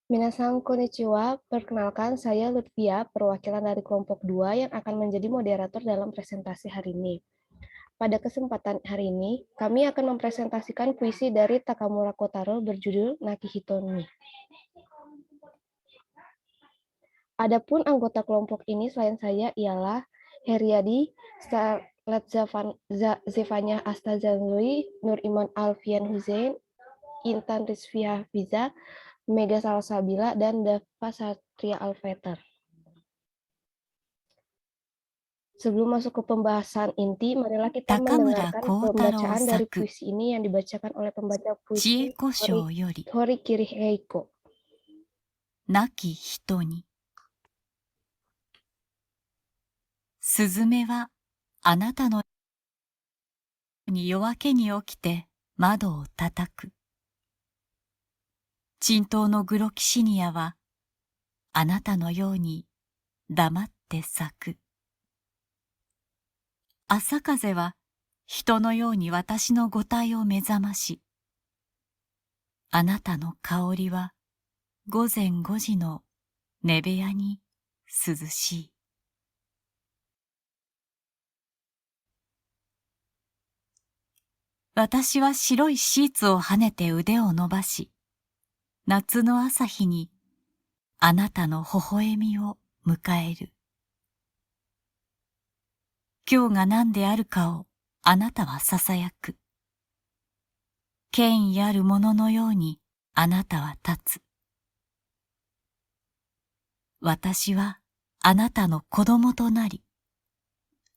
Minasan konnichiwa, perkenalkan saya Lutfia, perwakilan dari kelompok 2 yang akan menjadi moderator dalam presentasi hari ini. Pada kesempatan hari ini, kami akan mempresentasikan puisi dari Takamura Kotaro berjudul Nakihito ni. Adapun anggota kelompok ini selain saya ialah Heriadi, Starlet Zevanya Astazalui, Nur Iman Alfian Hussein, Intan Rizvi Hafiza, Mega Salsabila, dan Dava Satria Alveter. Sebelum masuk ke pembahasan inti, marilah kita mendengarkan pembacaan dari puisi ini yang dibacakan oleh pembaca puisi Horikiri Heiko. Naki hito ni. スズメはあなたのに夜明けに起きて窓を叩く。沈頭のグロキシニアはあなたのように黙って咲く。朝風は人のように私の五体を目覚まし、あなたの香りは午前5時の寝部屋に涼しい。私は白いシーツをはねて腕を伸ばし、夏の朝日にあなたの微笑みを迎える。今日が何であるかをあなたはささやく。権威あるもののようにあなたは立つ。私はあなたの子供となり、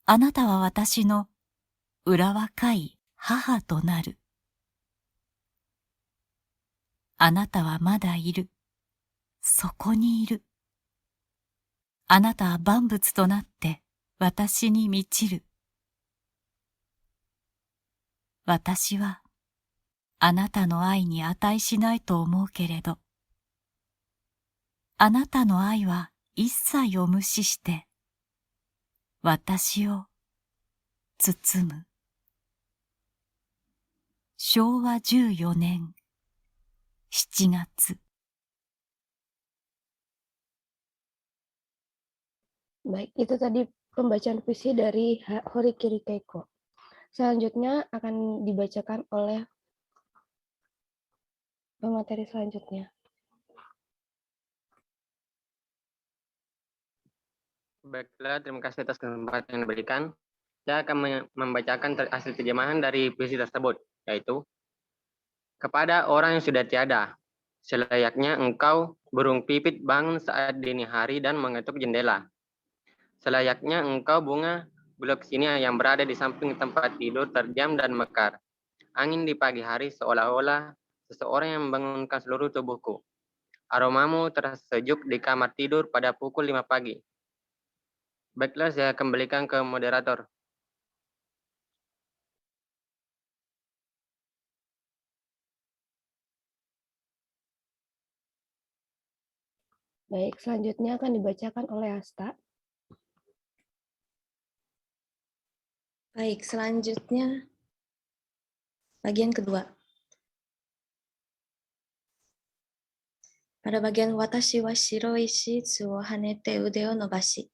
あなたは私の裏若い母となる。あなたはまだいる。そこにいる。あなたは万物となって私に満ちる。私はあなたの愛に値しないと思うけれど、あなたの愛は一切を無視して私を包む。昭和14年7月。Baik, itu tadi pembacaan puisi dari Horikiri Keiko. Selanjutnya akan dibacakan oleh pemateri selanjutnya. Baiklah, terima kasih atas kesempatan yang diberikan. Saya akan membacakan hasil terjemahan dari puisi tersebut, yaitu kepada orang yang sudah tiada, selayaknya engkau burung pipit bangun saat dini hari dan mengetuk jendela. Selayaknya engkau bunga gloxinia yang berada di samping tempat tidur terdiam dan mekar. Angin di pagi hari seolah-olah seseorang yang membangunkan seluruh tubuhku. Aromamu terasa sejuk di kamar tidur pada pukul 5 pagi. Baiklah, saya kembalikan ke moderator. Baik, selanjutnya akan dibacakan oleh Asta. Baik, selanjutnya bagian kedua. Pada bagian watashi wa shiroi shitsu wo hanete ude o nobashi,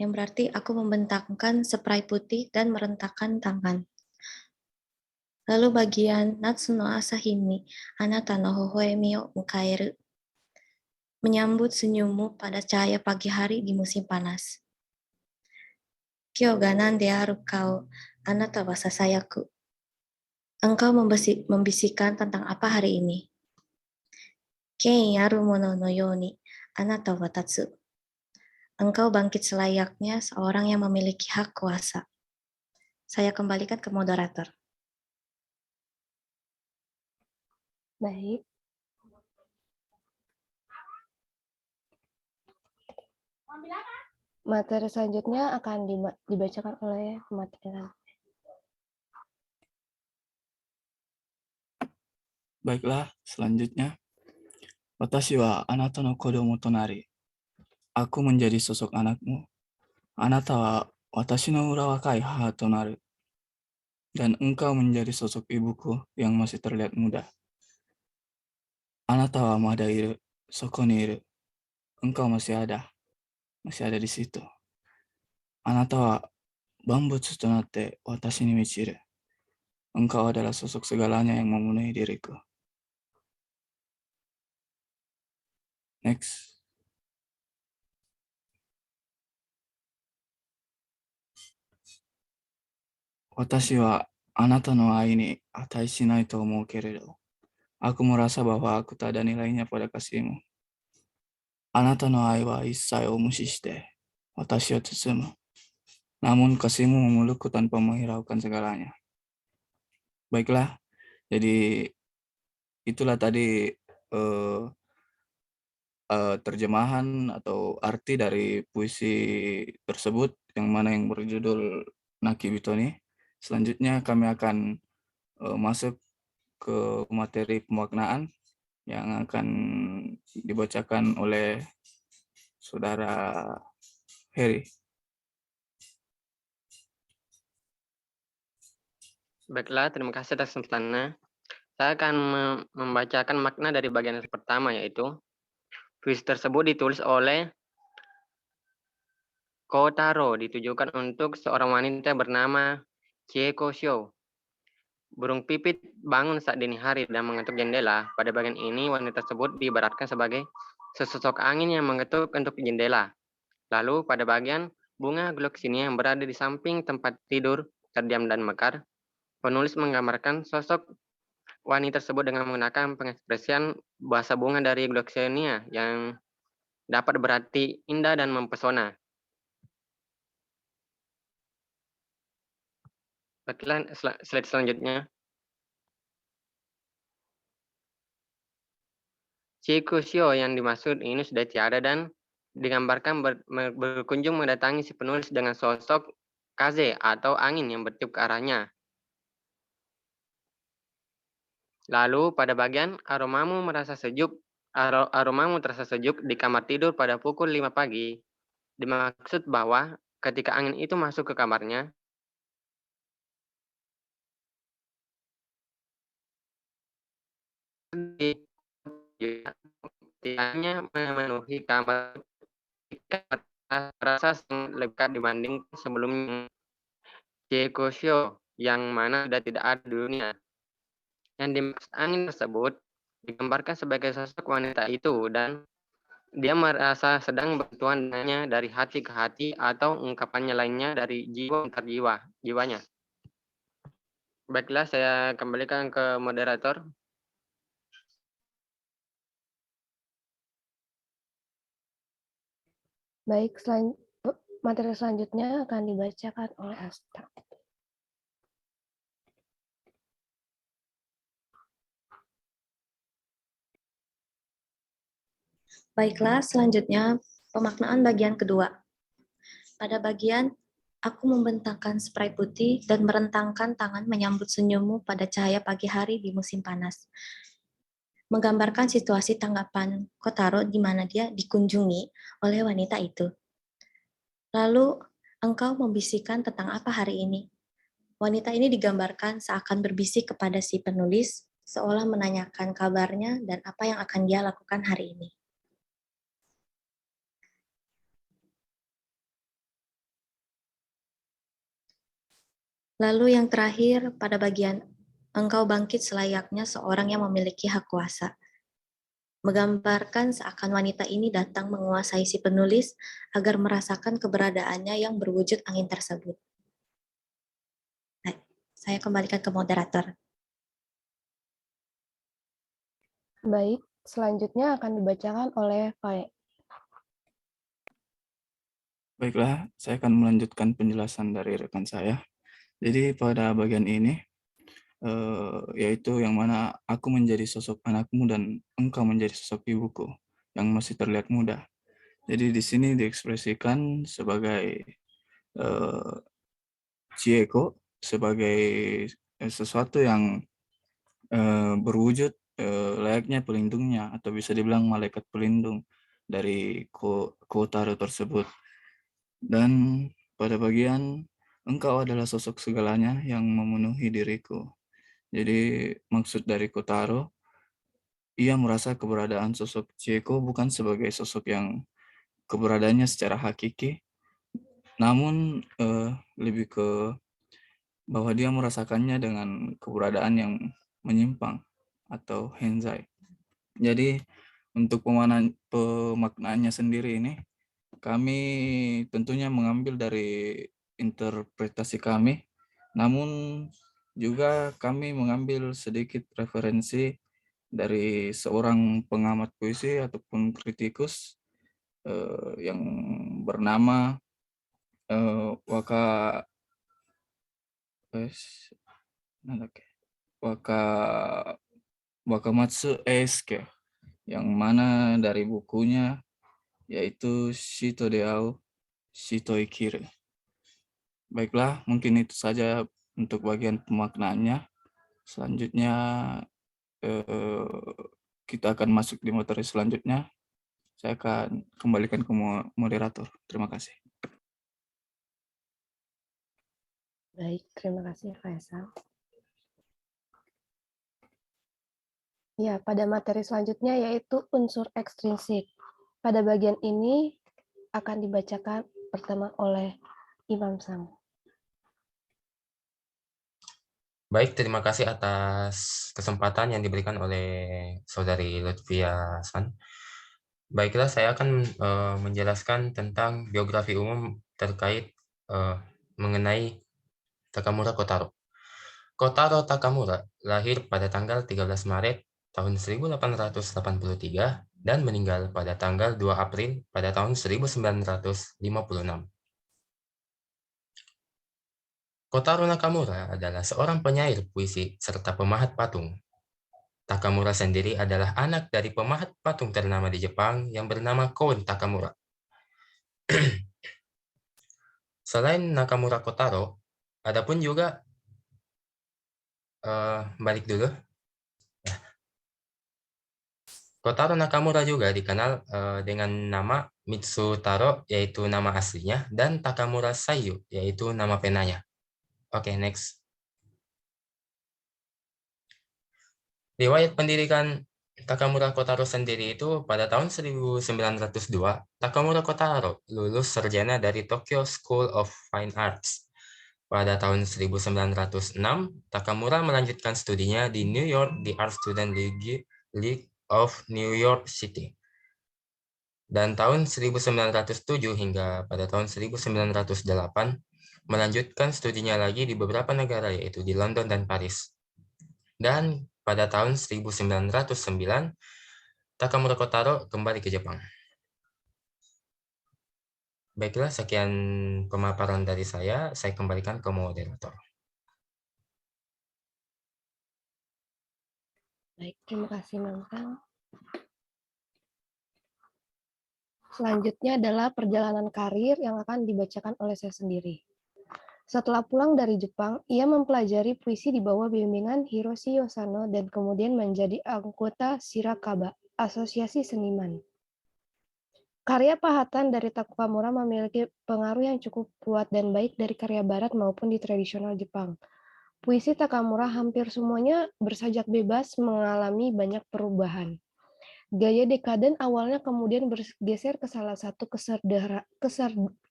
yang berarti aku membentangkan spray putih dan merentakkan tangan. Lalu bagian natsu no asahi ni anata no hohoemi o mukaeru, menyambut senyummu pada cahaya pagi hari di musim panas. Kyou ga nande aru ka o anata wa sasayaku, engkau membisikkan tentang apa hari ini. Kei aru mono no yoni anata wa tatsu, engkau bangkit selayaknya seorang yang memiliki hak kuasa. Saya kembalikan ke moderator. Baik. Materi selanjutnya akan dibacakan oleh pemateri. Baiklah, selanjutnya. Watashi wa anata no kodomo to nari. Aku menjadi sosok anakmu. Anata wa watashi no urawakai haha to naru. Dan engkau menjadi sosok ibuku yang masih terlihat muda. Anata wa mada iru. Soko ni iru. Engkau masih ada di situ. Anata wa bambutsu to natte watashi ni michiru. Engkau adalah sosok segalanya yang memenuhi diriku. Next. Watashi wa anata no ai ni atai shinai to omou keredo. Aku merasa bahwa aku tak ada nilainya pada kasihmu. Anata no ai wa issai o mushi shite watashi o tsusumu. Namun kasihmu memelukku tanpa menghiraukan segalanya. Baiklah, jadi itulah tadi eh, terjemahan atau arti dari puisi tersebut yang mana yang berjudul Naki Bitoni. Selanjutnya kami akan masuk ke materi pemaknaan yang akan dibacakan oleh Saudara Heri. Baiklah, terima kasih atas kesempatannya. Saya akan membacakan makna dari bagian yang pertama, yaitu puisi tersebut ditulis oleh Kotaro, ditujukan untuk seorang wanita bernama Chieko Shio. Burung pipit bangun saat dini hari dan mengetuk jendela. Pada bagian ini, wanita tersebut diibaratkan sebagai sesosok angin yang mengetuk untuk jendela. Lalu pada bagian bunga gloxinia yang berada di samping tempat tidur, terdiam dan mekar, penulis menggambarkan sosok wanita tersebut dengan menggunakan pengekspresian bahasa bunga dari gloxinia yang dapat berarti indah dan mempesona. Baiklah, slide selanjutnya. Chikusio yang dimaksud ini sudah tiada dan digambarkan berkunjung mendatangi si penulis dengan sosok kaze atau angin yang bertiup ke arahnya. Lalu pada bagian aromamu terasa sejuk di kamar tidur pada pukul 5 pagi. Dimaksud bahwa ketika angin itu masuk ke kamarnya, hanya memenuhi kamar rasa lebih dekat dibanding sebelumnya. Chieko yang mana sudah tidak ada di dunia. Yang dimaksud angin tersebut digambarkan sebagai sosok wanita itu dan dia merasa sedang bertuan dengannya dari hati ke hati atau ungkapannya lainnya dari jiwa antar jiwanya. Baiklah, saya kembalikan ke moderator. Baik, materi selanjutnya akan dibacakan oleh Asta. Baiklah, selanjutnya pemaknaan bagian kedua. Pada bagian, aku membentangkan spray putih dan merentangkan tangan menyambut senyummu pada cahaya pagi hari di musim panas. Menggambarkan situasi tanggapan Kotaro di mana dia dikunjungi oleh wanita itu. Lalu, engkau membisikkan tentang apa hari ini? Wanita ini digambarkan seakan berbisik kepada si penulis, seolah menanyakan kabarnya dan apa yang akan dia lakukan hari ini. Lalu yang terakhir, pada bagian engkau bangkit selayaknya seorang yang memiliki hak kuasa. Menggambarkan seakan wanita ini datang menguasai si penulis agar merasakan keberadaannya yang berwujud angin tersebut. Nah, saya kembalikan ke moderator. Baik, selanjutnya akan dibacakan oleh Faye. Baiklah, saya akan melanjutkan penjelasan dari rekan saya. Jadi pada bagian ini, yaitu yang mana aku menjadi sosok anakmu dan engkau menjadi sosok ibuku yang masih terlihat muda. Jadi di sini diekspresikan sebagai Chieko sebagai sesuatu yang berwujud layaknya pelindungnya atau bisa dibilang malaikat pelindung dari Kotaro tersebut. Dan pada bagian engkau adalah sosok segalanya yang memenuhi diriku. Jadi maksud dari Kotaro ia merasa keberadaan sosok Chieko bukan sebagai sosok yang keberadaannya secara hakiki, namun lebih ke bahwa dia merasakannya dengan keberadaan yang menyimpang atau henzai. Jadi untuk pemaknaannya sendiri ini, kami tentunya mengambil dari interpretasi kami, namun juga kami mengambil sedikit referensi dari seorang pengamat puisi ataupun kritikus yang bernama Waka Waka Wakamatsu Eisuke, yang mana dari bukunya yaitu Shito Deao Shito Ikiru. Baiklah, mungkin itu saja untuk bagian pemaknaannya. Selanjutnya kita akan masuk di materi selanjutnya. Saya akan kembalikan ke moderator. Terima kasih. Baik, terima kasih Faisal. Ya, pada materi selanjutnya yaitu unsur ekstrinsik. Pada bagian ini akan dibacakan pertama oleh Imam Sam. Baik, terima kasih atas kesempatan yang diberikan oleh Saudari Lutfia San. Baiklah, saya akan menjelaskan tentang biografi umum terkait mengenai Takamura Kotaro. Kotaro Takamura lahir pada tanggal 13 Maret tahun 1883 dan meninggal pada tanggal 2 April pada tahun 1956. Kotaro Nakamura adalah seorang penyair puisi serta pemahat patung. Takamura sendiri adalah anak dari pemahat patung ternama di Jepang yang bernama Kon Takamura. Selain Nakamura Kotaro, ada pun juga balik dulu. Kotaro Nakamura juga dikenal dengan nama Mitsutaro, yaitu nama aslinya, dan Takamura Sayu, yaitu nama penanya. Oke, next. Riwayat pendidikan Takamura Kotaro sendiri itu pada tahun 1902, Takamura Kotaro lulus sarjana dari Tokyo School of Fine Arts. Pada tahun 1906, Takamura melanjutkan studinya di New York di Art Student League of New York City. Dan tahun 1907 hingga pada tahun 1908, melanjutkan studinya lagi di beberapa negara yaitu di London dan Paris. Dan pada tahun 1909, Takamura Kotaro kembali ke Jepang. Baiklah, sekian pemaparan dari saya kembalikan ke moderator. Baik, terima kasih Mamsan. Selanjutnya adalah perjalanan karir yang akan dibacakan oleh saya sendiri. Setelah pulang dari Jepang, ia mempelajari puisi di bawah bimbingan Hiroshi Yosano dan kemudian menjadi anggota Shirakaba, Asosiasi Seniman. Karya pahatan dari Takamura memiliki pengaruh yang cukup kuat dan baik dari karya barat maupun di tradisional Jepang. Puisi Takamura hampir semuanya bersajak bebas mengalami banyak perubahan. Gaya dekaden awalnya kemudian bergeser ke salah satu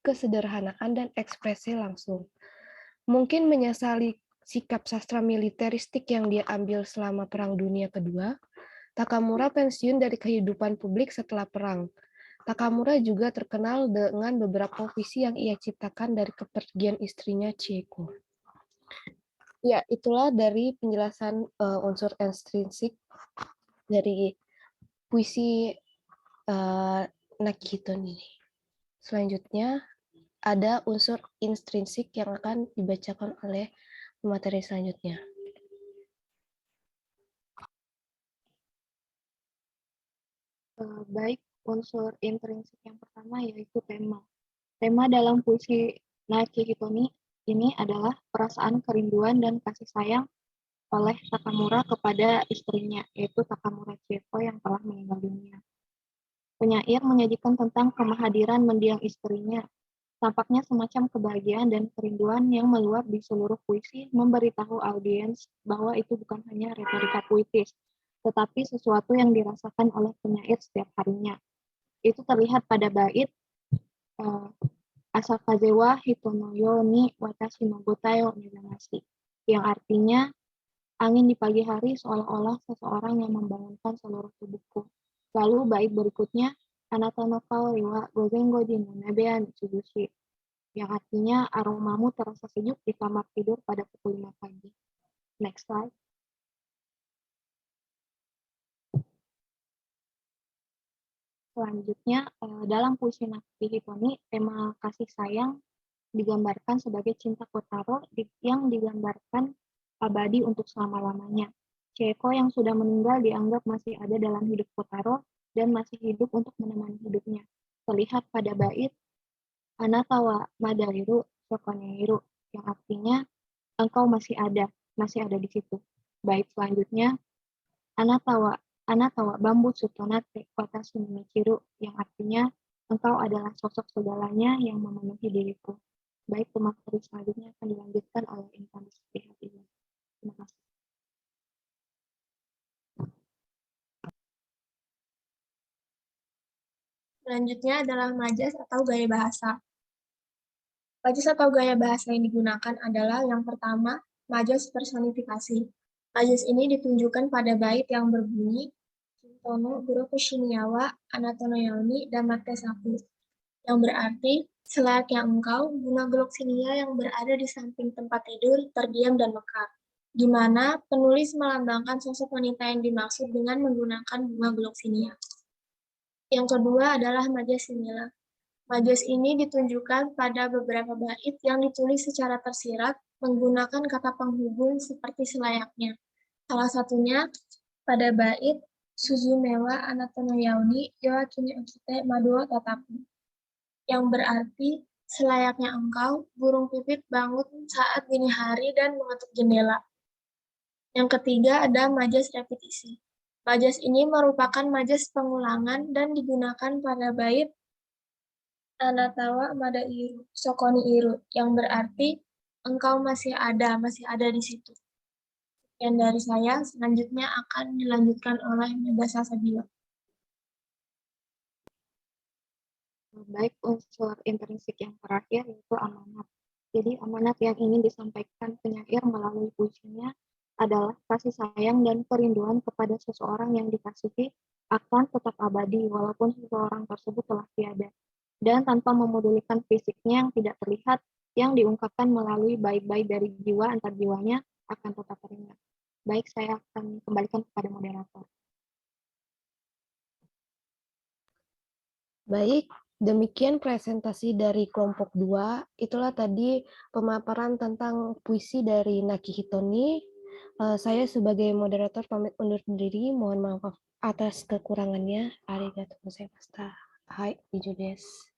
kesederhanaan dan ekspresi langsung. Mungkin menyesali sikap sastra militeristik yang dia ambil selama Perang Dunia Kedua, Takamura pensiun dari kehidupan publik setelah perang. Takamura juga terkenal dengan beberapa puisi yang ia ciptakan dari kepergian istrinya Chieko. Ya, itulah dari penjelasan unsur ekstrinsik dari puisi Nakihito ini. Selanjutnya ada unsur intrinsik yang akan dibacakan oleh materi selanjutnya. Baik, unsur intrinsik yang pertama yaitu tema. Tema dalam puisi Nakihito ini adalah perasaan kerinduan dan kasih sayang oleh Takamura kepada istrinya, yaitu Takamura Chieko yang telah meninggal dunia. Penyair menyajikan tentang kehadiran mendiang istrinya. Tampaknya semacam kebahagiaan dan kerinduan yang meluap di seluruh puisi, memberitahu audiens bahwa itu bukan hanya retorika puitis, tetapi sesuatu yang dirasakan oleh penyair setiap harinya. Itu terlihat pada bait uh, Asakaze wa hito no yo ni watashi no gotai o mezamashi, yang artinya angin di pagi hari seolah-olah seseorang yang membangunkan seluruh tubuhku. Lalu bait berikutnya, Anata no kaori wa gozen goji no nebe ya mitsubushi, yang artinya aromamu terasa sejuk di kamar tidur pada pukul 5 pagi. Next slide. Selanjutnya, dalam puisi Nakki Hiponi, tema kasih sayang digambarkan sebagai cinta Kotaro yang digambarkan abadi untuk selama-lamanya. Chieko yang sudah meninggal dianggap masih ada dalam hidup Kotaro dan masih hidup untuk menemani hidupnya. Terlihat pada bait Anata wa madariru sokoneiru, yang artinya engkau masih ada di situ. Bait selanjutnya Anata wa bambu sutonate watashi ni michiru, yang artinya engkau adalah sosok segalanya yang memenuhi diriku. Baik, pemateri selanjutnya akan dilanjutkan oleh Intan Setihatidin. Terima kasih. Selanjutnya adalah majas atau gaya bahasa. Majas atau gaya bahasa yang digunakan adalah yang pertama, majas personifikasi. Majas ini ditunjukkan pada bait yang berbunyi Shintono Buroku Shiniyawa Anatono Yaoni Damate Saku, yang berarti selayaknya engkau, bunga gloxinia yang berada di samping tempat tidur terdiam dan mekar, di mana penulis melambangkan sosok wanita yang dimaksud dengan menggunakan bunga gloxinia. Yang kedua adalah majas simila. Majas ini ditunjukkan pada beberapa bait yang ditulis secara tersirat menggunakan kata penghubung seperti selayaknya. Salah satunya pada bait Suzumewa Anatono Yauni Yoakini Okite Maduo Tataku, yang berarti selayaknya engkau, burung pipit bangun saat dini hari dan mengetuk jendela. Yang ketiga ada majas repetisi. Majas ini merupakan majas pengulangan dan digunakan pada bait Anatawa Madairu Sokoni Iru, yang berarti engkau masih ada di situ. Sekian dari saya, selanjutnya akan dilanjutkan oleh Megasa Sabila. Baik, unsur intrinsik yang terakhir yaitu amanat. Jadi amanat yang ingin disampaikan penyair melalui puisinya adalah kasih sayang dan kerinduan kepada seseorang yang dikasihi akan tetap abadi walaupun seseorang tersebut telah tiada. Dan tanpa memedulikan fisiknya yang tidak terlihat, yang diungkapkan melalui bait-bait dari jiwa antar jiwanya akan tetap teringat. Baik, saya akan kembalikan kepada moderator. Baik, demikian presentasi dari kelompok 2. Itulah tadi pemaparan tentang puisi dari Naki Hitoni. Saya sebagai moderator pamit undur diri. Mohon maaf atas kekurangannya. Arigatou gozaimashita. Hai, ijo desu.